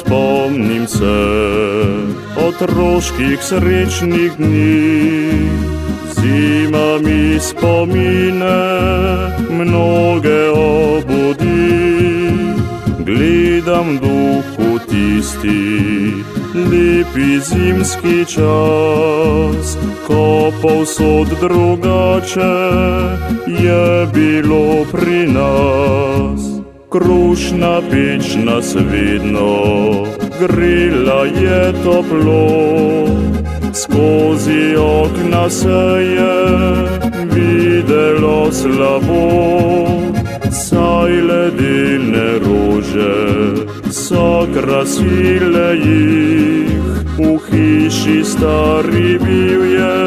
spomnim se otroških srečnih dni. Zima mi spomine mnoge obudi, gledam duhu tisti lepi zimski čas, ko povsod drugače je bilo pri nas. Krušna peč nas vedno grela je toplo, skozi okna se je videlo slabo, saj ledene rože so krasile jih. V hiši stari bil je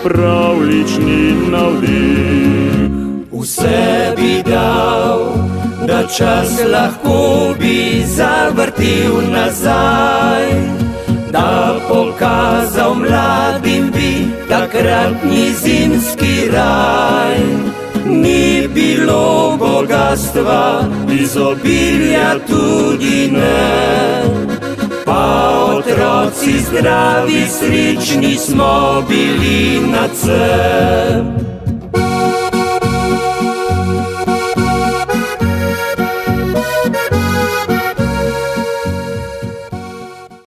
pravlični navdih. Vse bi dal, da čas lahko bi zavrtil nazaj, da pokazal mladim bi takratni zimski raj. Ni bilo bogatstva, izobilja tudi ne, pa otroci zdravi, srečni smo bili nadvse.